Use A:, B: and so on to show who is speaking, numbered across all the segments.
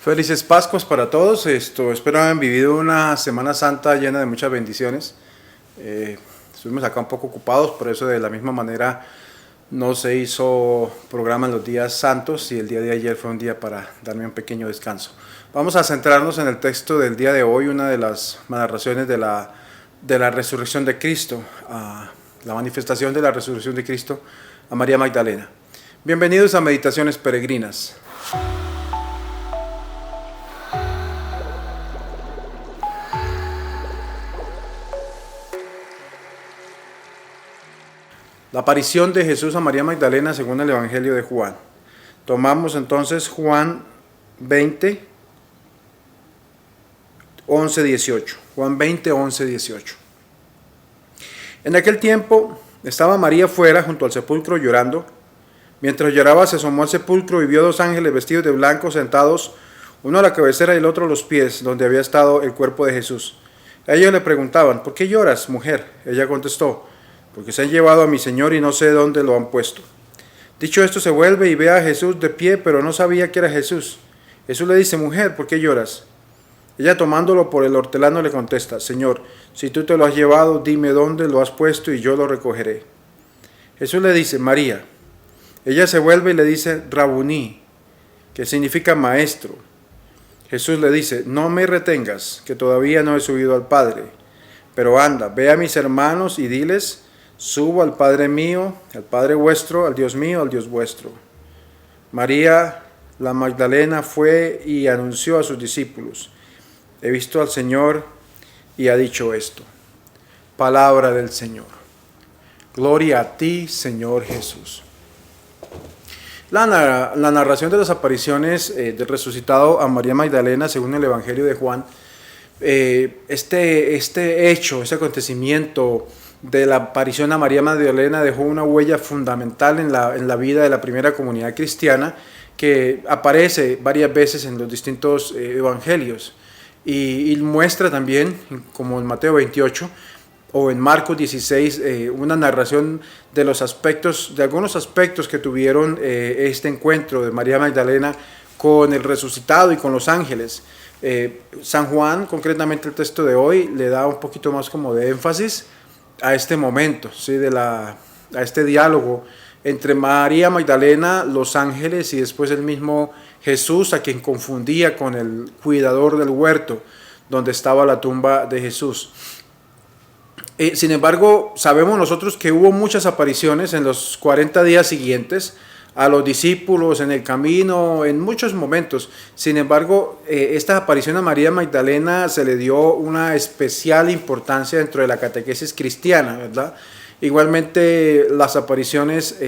A: Felices Pascuas para todos. Espero hayan vivido una Semana Santa llena de muchas bendiciones. Estuvimos acá un poco ocupados, por eso de la misma manera no se hizo programa en los días santos y el día de ayer fue un día para darme un pequeño descanso. Vamos a centrarnos en el texto del día de hoy, una de las narraciones de la resurrección de Cristo, la manifestación de la resurrección de Cristo a María Magdalena. Bienvenidos a Meditaciones Peregrinas. La aparición de Jesús a María Magdalena según el Evangelio de Juan. Tomamos entonces Juan 20, 11, 18. Juan 20, 11, 18. En aquel tiempo estaba María fuera junto al sepulcro llorando. Mientras lloraba se asomó al sepulcro y vio dos ángeles vestidos de blanco sentados, uno a la cabecera y el otro a los pies, donde había estado el cuerpo de Jesús. Ellos le preguntaban: ¿por qué lloras, mujer? Ella contestó: porque se han llevado a mi Señor y no sé dónde lo han puesto. Dicho esto, se vuelve y ve a Jesús de pie, pero no sabía que era Jesús. Jesús le dice: mujer, ¿por qué lloras? Ella, tomándolo por el hortelano, le contesta: Señor, si tú te lo has llevado, dime dónde lo has puesto y yo lo recogeré. Jesús le dice: María. Ella se vuelve y le dice: Rabuní, que significa maestro. Jesús le dice: no me retengas, que todavía no he subido al Padre, pero anda, ve a mis hermanos y diles: subo al Padre mío, al Padre vuestro, al Dios mío, al Dios vuestro. María la Magdalena fue y anunció a sus discípulos: he visto al Señor y ha dicho esto. Palabra del Señor. Gloria a ti, Señor Jesús. La narración de las apariciones del resucitado a María Magdalena según el Evangelio de Juan, este hecho, este acontecimiento de la aparición a María Magdalena dejó una huella fundamental en la vida de la primera comunidad cristiana, que aparece varias veces en los distintos evangelios y muestra también, como en Mateo 28 o en Marcos 16, una narración de algunos aspectos que tuvieron este encuentro de María Magdalena con el resucitado y con los ángeles. San Juan, concretamente el texto de hoy, le da un poquito más como de énfasis a este momento, ¿sí? a este diálogo entre María Magdalena, los ángeles y después el mismo Jesús, a quien confundía con el cuidador del huerto donde estaba la tumba de Jesús. Sin embargo, sabemos nosotros que hubo muchas apariciones en los 40 días siguientes a los discípulos en el camino, en muchos momentos. Sin embargo, esta aparición a María Magdalena se le dio una especial importancia dentro de la catequesis cristiana, ¿verdad? Igualmente las apariciones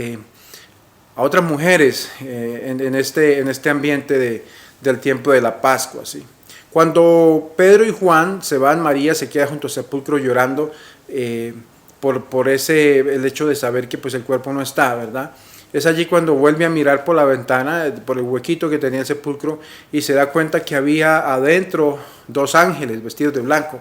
A: a otras mujeres en este ambiente del tiempo de la Pascua, ¿sí? Cuando Pedro y Juan se van, María se queda junto al sepulcro llorando por el hecho de saber que pues el cuerpo no está, ¿verdad? Es allí cuando vuelve a mirar por la ventana, por el huequito que tenía el sepulcro, y se da cuenta que había adentro dos ángeles vestidos de blanco.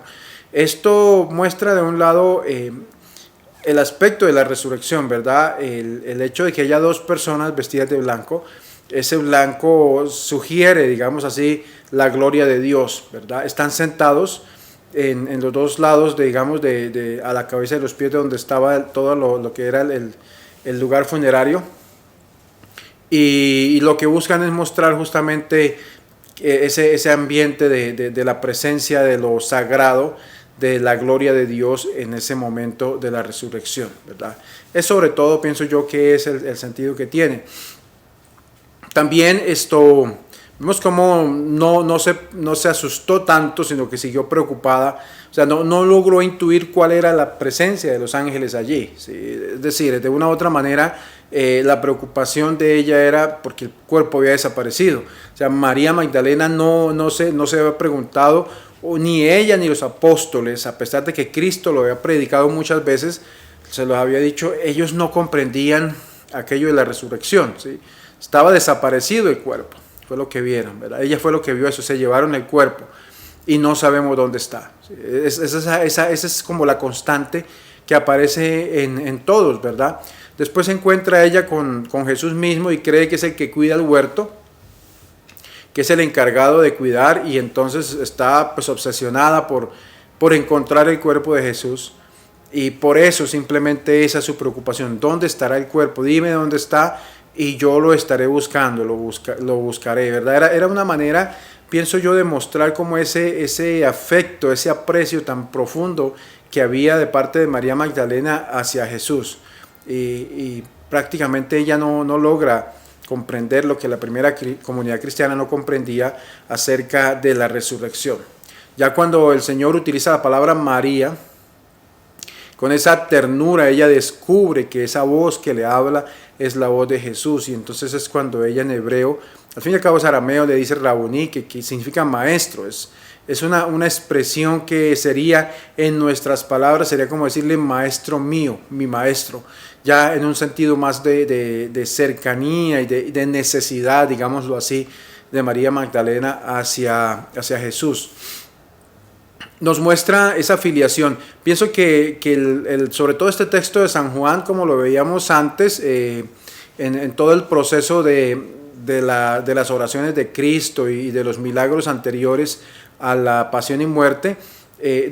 A: Esto muestra de un lado el aspecto de la resurrección, ¿verdad? El hecho de que haya dos personas vestidas de blanco. Ese blanco sugiere, digamos así, la gloria de Dios, ¿verdad? Están sentados en los dos lados, digamos, a la cabeza y los pies de donde estaba todo lo que era el lugar funerario, y lo que buscan es mostrar justamente ese ambiente de la presencia de lo sagrado, de la gloria de Dios en ese momento de la resurrección, ¿verdad? Es sobre todo, pienso yo, que es el sentido que tiene. También vemos cómo no se asustó tanto, sino que siguió preocupada. O sea, no logró intuir cuál era la presencia de los ángeles allí, ¿sí? Es decir, de una u otra manera, la preocupación de ella era porque el cuerpo había desaparecido. O sea, María Magdalena no se había preguntado, ni ella ni los apóstoles, a pesar de que Cristo lo había predicado muchas veces, se los había dicho, ellos no comprendían aquello de la resurrección, ¿sí? Estaba desaparecido el cuerpo, fue lo que vieron, ¿verdad? Ella fue lo que vio eso, se llevaron el cuerpo y no sabemos dónde está. Esa es como la constante que aparece en todos, ¿verdad? Después se encuentra ella con Jesús mismo y cree que es el que cuida el huerto, que es el encargado de cuidar, y entonces está pues obsesionada por encontrar el cuerpo de Jesús. Y por eso simplemente esa es su preocupación. ¿Dónde estará el cuerpo? Dime dónde está y yo lo estaré buscando, lo buscaré, ¿verdad? Era una manera, pienso yo, de mostrar como ese afecto, ese aprecio tan profundo que había de parte de María Magdalena hacia Jesús. Y prácticamente ella no logra comprender lo que la primera comunidad cristiana no comprendía acerca de la resurrección. Ya cuando el Señor utiliza la palabra María, con esa ternura ella descubre que esa voz que le habla es la voz de Jesús, y entonces es cuando ella en hebreo, al fin y al cabo es arameo, le dice Rabuní, que significa maestro. Es una expresión que sería, en nuestras palabras, sería como decirle maestro mío, mi maestro, ya en un sentido más de cercanía y de necesidad, digámoslo así, de María Magdalena hacia Jesús. Nos muestra esa filiación. Pienso que sobre todo este texto de San Juan, como lo veíamos antes, en todo el proceso de las oraciones de Cristo y de los milagros anteriores a la pasión y muerte,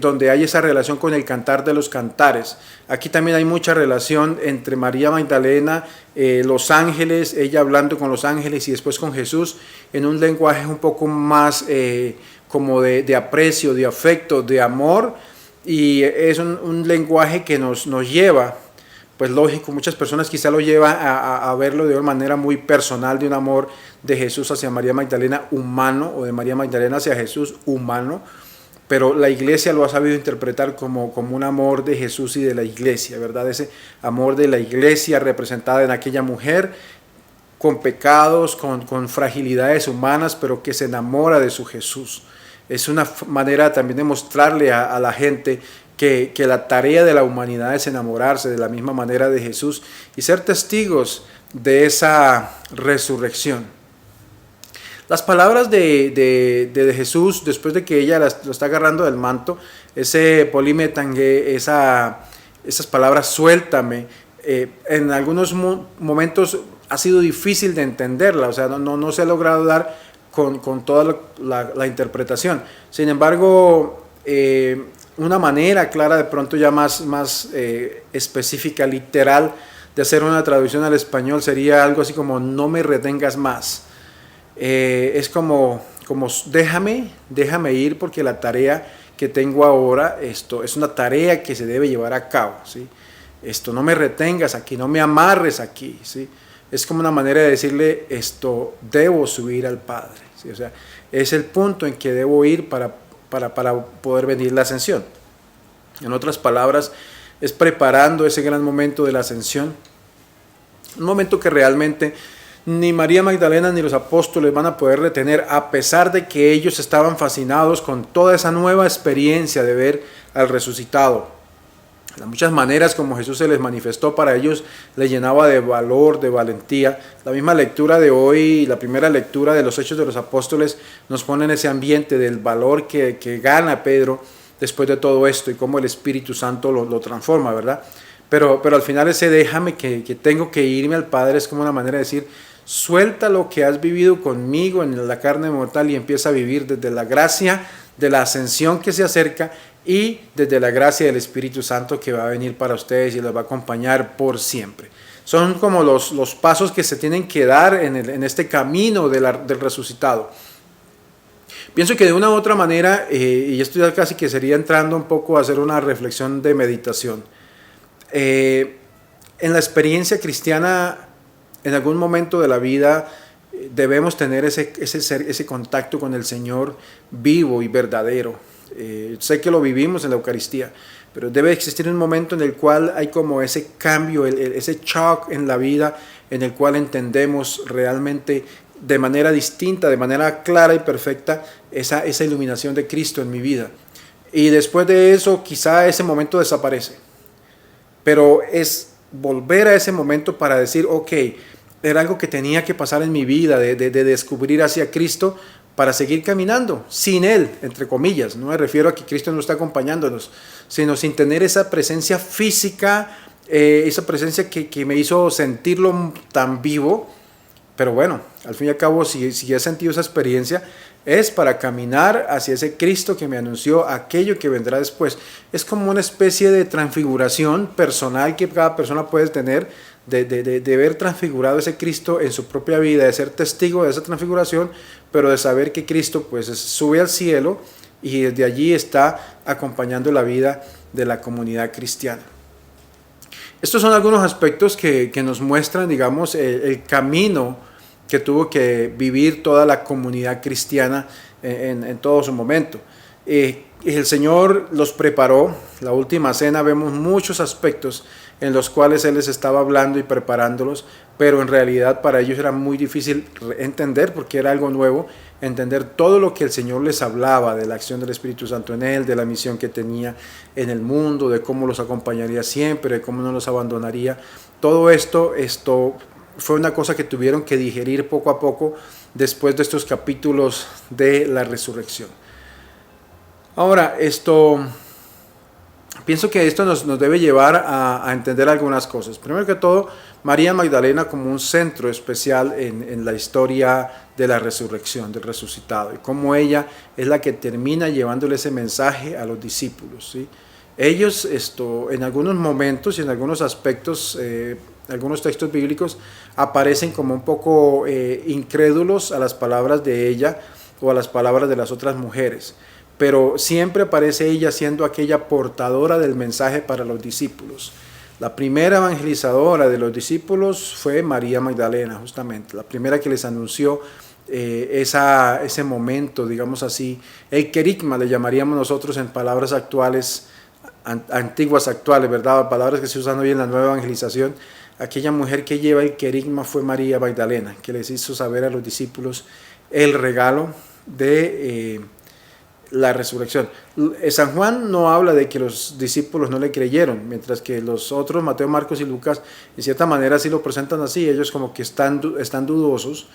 A: donde hay esa relación con el cantar de los cantares. Aquí también hay mucha relación entre María Magdalena, los ángeles, ella hablando con los ángeles y después con Jesús, en un lenguaje un poco más como de aprecio, de afecto, de amor, y es un lenguaje que nos lleva, pues lógico, muchas personas quizá lo llevan a verlo de una manera muy personal, de un amor de Jesús hacia María Magdalena humano, o de María Magdalena hacia Jesús humano, pero la iglesia lo ha sabido interpretar como un amor de Jesús y de la iglesia, ¿verdad? Ese amor de la iglesia representada en aquella mujer con pecados, con fragilidades humanas, pero que se enamora de su Jesús. Es una manera también de mostrarle a la gente que la tarea de la humanidad es enamorarse de la misma manera de Jesús y ser testigos de esa resurrección. Las palabras de Jesús, después de que ella lo está agarrando del manto, ese polimetangue, esas palabras suéltame, en algunos momentos ha sido difícil de entenderla, o sea, no se ha logrado dar con toda la interpretación. Sin embargo, una manera clara, de pronto ya más específica, literal, de hacer una traducción al español sería algo así como no me retengas más. Es como déjame ir, porque la tarea que tengo ahora, esto es una tarea que se debe llevar a cabo, ¿sí? No me retengas aquí, no me amarres aquí, ¿sí? Es como una manera de decirle, debo subir al Padre, ¿sí? O sea, es el punto en que debo ir para poder venir la ascensión. En otras palabras, es preparando ese gran momento de la ascensión, un momento que realmente ni María Magdalena ni los apóstoles van a poder retener, a pesar de que ellos estaban fascinados con toda esa nueva experiencia de ver al resucitado. De muchas maneras como Jesús se les manifestó, para ellos les llenaba de valor, de valentía. La misma lectura de hoy, la primera lectura de los Hechos de los Apóstoles, nos pone en ese ambiente del valor que gana Pedro después de todo esto y cómo el Espíritu Santo lo transforma, ¿verdad? Pero al final ese déjame que tengo que irme al Padre es como una manera de decir, suelta lo que has vivido conmigo en la carne mortal y empieza a vivir desde la gracia de la ascensión que se acerca y desde la gracia del Espíritu Santo que va a venir para ustedes y los va a acompañar por siempre. Son como los pasos que se tienen que dar en este camino del resucitado. Pienso que de una u otra manera, y esto ya casi que sería entrando un poco a hacer una reflexión de meditación, en la experiencia cristiana, en algún momento de la vida debemos tener ese contacto con el Señor vivo y verdadero. Sé que lo vivimos en la Eucaristía, pero debe existir un momento en el cual hay como ese cambio, ese shock en la vida, en el cual entendemos realmente de manera distinta, de manera clara y perfecta, esa iluminación de Cristo en mi vida. Y después de eso, quizá ese momento desaparece. Pero es volver a ese momento para decir, ok, era algo que tenía que pasar en mi vida, de descubrir hacia Cristo para seguir caminando, sin Él, entre comillas. No me refiero a que Cristo no está acompañándonos, sino sin tener esa presencia física, esa presencia que me hizo sentirlo tan vivo, Pero bueno, al fin y al cabo, si he sentido esa experiencia, es para caminar hacia ese Cristo que me anunció aquello que vendrá después. Es como una especie de transfiguración personal que cada persona puede tener, de ver transfigurado ese Cristo en su propia vida, de ser testigo de esa transfiguración, pero de saber que Cristo pues sube al cielo y desde allí está acompañando la vida de la comunidad cristiana. Estos son algunos aspectos que nos muestran, digamos, el camino que tuvo que vivir toda la comunidad cristiana en todo su momento. El Señor los preparó. La última cena vemos muchos aspectos en los cuales Él les estaba hablando y preparándolos, pero en realidad para ellos era muy difícil entender, porque era algo nuevo, entender todo lo que el Señor les hablaba de la acción del Espíritu Santo en Él, de la misión que tenía en el mundo, de cómo los acompañaría siempre, de cómo no los abandonaría. Todo esto fue una cosa que tuvieron que digerir poco a poco después de estos capítulos de la resurrección. Ahora, pienso que esto nos debe llevar a entender algunas cosas. Primero que todo, María Magdalena como un centro especial en la historia de la resurrección, del resucitado, y cómo ella es la que termina llevándole ese mensaje a los discípulos, ¿sí? Ellos, en algunos momentos y en algunos aspectos, algunos textos bíblicos, aparecen como un poco incrédulos a las palabras de ella o a las palabras de las otras mujeres, pero siempre aparece ella siendo aquella portadora del mensaje para los discípulos. La primera evangelizadora de los discípulos fue María Magdalena, justamente, la primera que les anunció ese momento, digamos así, el querigma le llamaríamos nosotros en palabras actuales, antiguas actuales, ¿verdad? Palabras que se usan hoy en la nueva evangelización. Aquella mujer que lleva el querigma fue María Magdalena, que les hizo saber a los discípulos el regalo de la resurrección. San Juan no habla de que los discípulos no le creyeron, mientras que los otros, Mateo, Marcos y Lucas, de cierta manera sí lo presentan así. Ellos como que están dudosos.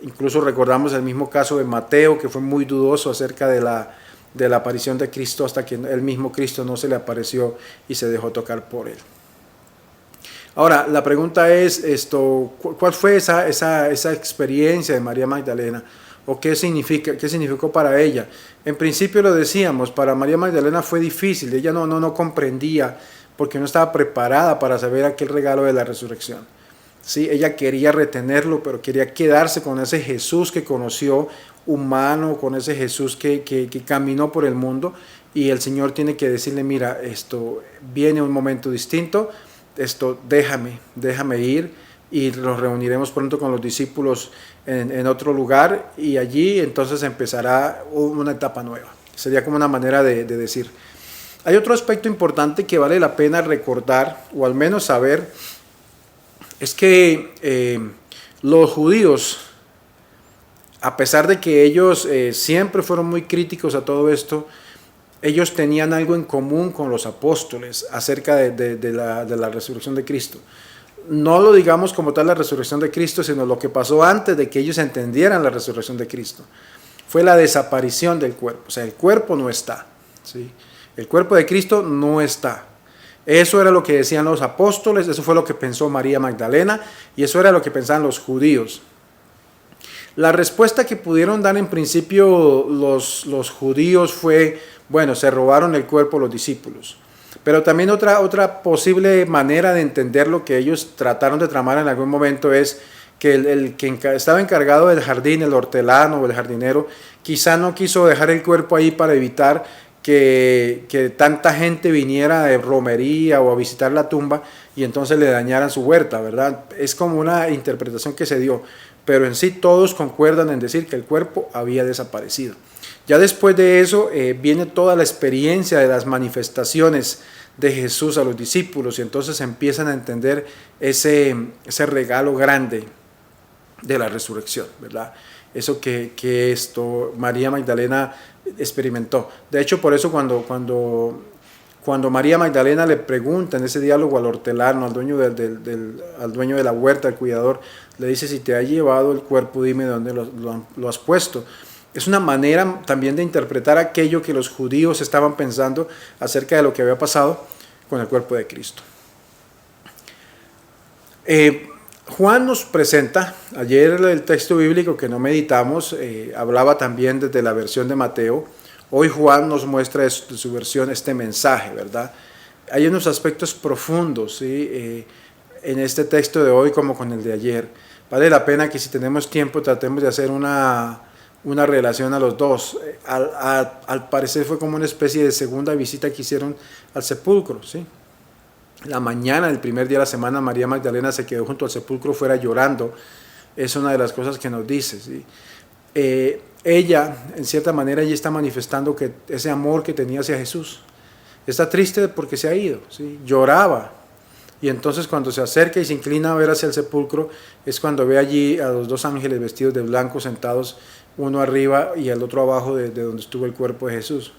A: Incluso recordamos el mismo caso de Mateo, que fue muy dudoso acerca de la aparición de Cristo, hasta que el mismo Cristo no se le apareció y se dejó tocar por él. Ahora, la pregunta es, ¿cuál fue esa experiencia de María Magdalena? ¿O qué significó para ella? En principio lo decíamos, para María Magdalena fue difícil, ella no comprendía, porque no estaba preparada para saber aquel regalo de la resurrección. Sí, ella quería retenerlo, pero quería quedarse con ese Jesús que conoció humano, con ese Jesús que caminó por el mundo, y el Señor tiene que decirle, mira, viene un momento distinto, déjame ir, y nos reuniremos pronto con los discípulos en otro lugar, y allí entonces empezará una etapa nueva. Sería como una manera de decir. Hay otro aspecto importante que vale la pena recordar, o al menos saber, es que los judíos, a pesar de que ellos siempre fueron muy críticos a todo esto, ellos tenían algo en común con los apóstoles acerca de la resurrección de Cristo. No lo digamos como tal la resurrección de Cristo, sino lo que pasó antes de que ellos entendieran la resurrección de Cristo. Fue la desaparición del cuerpo, o sea, el cuerpo no está, ¿sí? El cuerpo de Cristo no está. Eso era lo que decían los apóstoles, eso fue lo que pensó María Magdalena, y eso era lo que pensaban los judíos. La respuesta que pudieron dar en principio los judíos fue, bueno, se robaron el cuerpo los discípulos. Pero también otra posible manera de entender lo que ellos trataron de tramar en algún momento es que el que estaba encargado del jardín, el hortelano o el jardinero, quizá no quiso dejar el cuerpo ahí para evitar que tanta gente viniera de romería o a visitar la tumba y entonces le dañaran su huerta, ¿verdad? Es como una interpretación que se dio, pero en sí todos concuerdan en decir que el cuerpo había desaparecido. Ya después de eso viene toda la experiencia de las manifestaciones de Jesús a los discípulos, y entonces empiezan a entender ese regalo grande de la resurrección, ¿verdad? Eso que María Magdalena experimentó. De hecho, por eso cuando María Magdalena le pregunta en ese diálogo al hortelano, al dueño al dueño de la huerta, al cuidador, le dice, si te ha llevado el cuerpo, dime dónde lo has puesto. Es una manera también de interpretar aquello que los judíos estaban pensando acerca de lo que había pasado con el cuerpo de Cristo. Juan nos presenta, ayer el texto bíblico que no meditamos hablaba también desde la versión de Mateo. Hoy Juan nos muestra de su versión este mensaje, ¿verdad? Hay unos aspectos profundos, ¿sí? En este texto de hoy como con el de ayer. Vale la pena que si tenemos tiempo tratemos de hacer una relación a los dos. Al parecer fue como una especie de segunda visita que hicieron al sepulcro, ¿sí? La mañana del primer día de la semana, María Magdalena se quedó junto al sepulcro fuera llorando. Es una de las cosas que nos dice, ¿sí? Ella, en cierta manera, ella está manifestando que ese amor que tenía hacia Jesús. Está triste porque se ha ido, ¿sí? Lloraba. Y entonces cuando se acerca y se inclina a ver hacia el sepulcro, es cuando ve allí a los dos ángeles vestidos de blanco sentados, uno arriba y el otro abajo de donde estuvo el cuerpo de Jesús.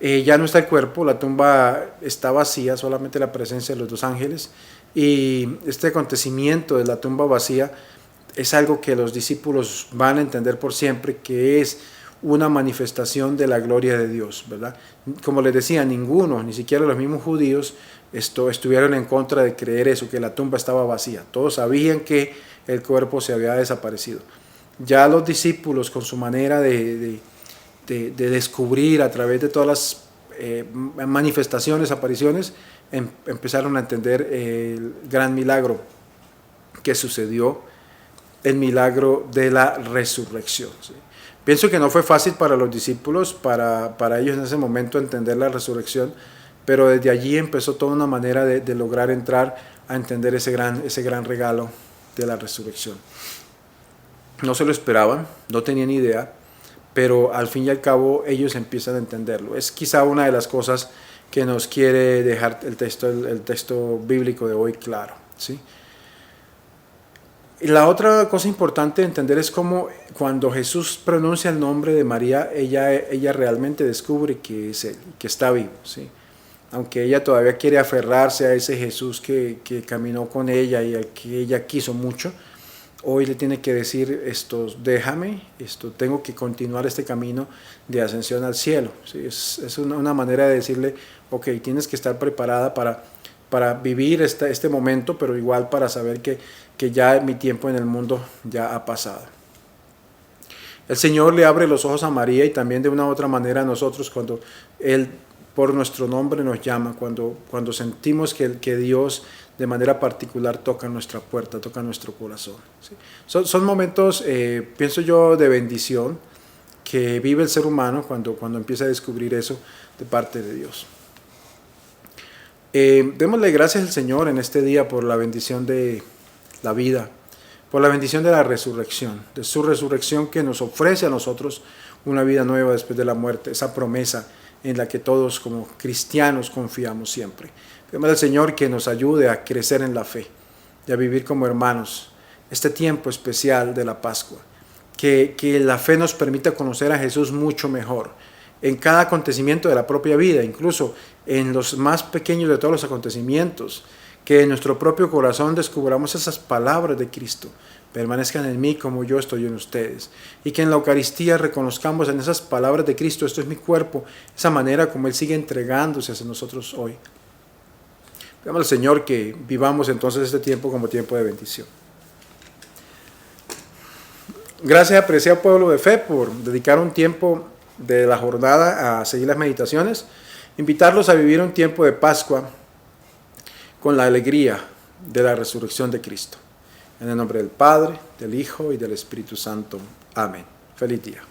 A: Ya no está el cuerpo, la tumba está vacía, solamente la presencia de los dos ángeles. Y este acontecimiento de la tumba vacía es algo que los discípulos van a entender por siempre, que es una manifestación de la gloria de Dios, ¿verdad? Como les decía, ninguno, ni siquiera los mismos judíos, estuvieron en contra de creer eso, que la tumba estaba vacía. Todos sabían que el cuerpo se había desaparecido. Ya los discípulos, con su manera de descubrir a través de todas las manifestaciones, apariciones, empezaron a entender el gran milagro que sucedió, el milagro de la resurrección, ¿sí? Pienso que no fue fácil para los discípulos, para ellos en ese momento entender la resurrección, pero desde allí empezó toda una manera de lograr entrar a entender ese gran regalo de la resurrección. No se lo esperaban, no tenían idea, pero al fin y al cabo ellos empiezan a entenderlo. Es quizá una de las cosas que nos quiere dejar el texto bíblico de hoy claro, ¿sí? Y la otra cosa importante de entender es cómo cuando Jesús pronuncia el nombre de María, ella realmente descubre que es Él, que está vivo, ¿sí? Aunque ella todavía quiere aferrarse a ese Jesús que caminó con ella y al que ella quiso mucho, hoy le tiene que decir, déjame, tengo que continuar este camino de ascensión al cielo, ¿sí? Es una manera de decirle, ok, tienes que estar preparada para vivir este momento, pero igual para saber que ya mi tiempo en el mundo ya ha pasado. El Señor le abre los ojos a María y también de una u otra manera a nosotros cuando Él por nuestro nombre nos llama, cuando sentimos que Dios de manera particular toca nuestra puerta, toca nuestro corazón, ¿sí? Son momentos, pienso yo, de bendición que vive el ser humano cuando empieza a descubrir eso de parte de Dios. Démosle gracias al Señor en este día por la bendición de la vida, por la bendición de la resurrección, de su resurrección que nos ofrece a nosotros una vida nueva después de la muerte, esa promesa en la que todos como cristianos confiamos siempre. Pedimos al Señor que nos ayude a crecer en la fe y a vivir como hermanos este tiempo especial de la Pascua, que la fe nos permita conocer a Jesús mucho mejor en cada acontecimiento de la propia vida, incluso en los más pequeños de todos los acontecimientos, que en nuestro propio corazón descubramos esas palabras de Cristo: permanezcan en mí como yo estoy en ustedes, y que en la Eucaristía reconozcamos en esas palabras de Cristo, esto es mi cuerpo, esa manera como Él sigue entregándose hacia nosotros hoy. Pedimos al Señor que vivamos entonces este tiempo como tiempo de bendición. Gracias, apreciado pueblo de fe, por dedicar un tiempo de la jornada a seguir las meditaciones. Invitarlos a vivir un tiempo de Pascua con la alegría de la resurrección de Cristo. En el nombre del Padre, del Hijo y del Espíritu Santo. Amén. Feliz día.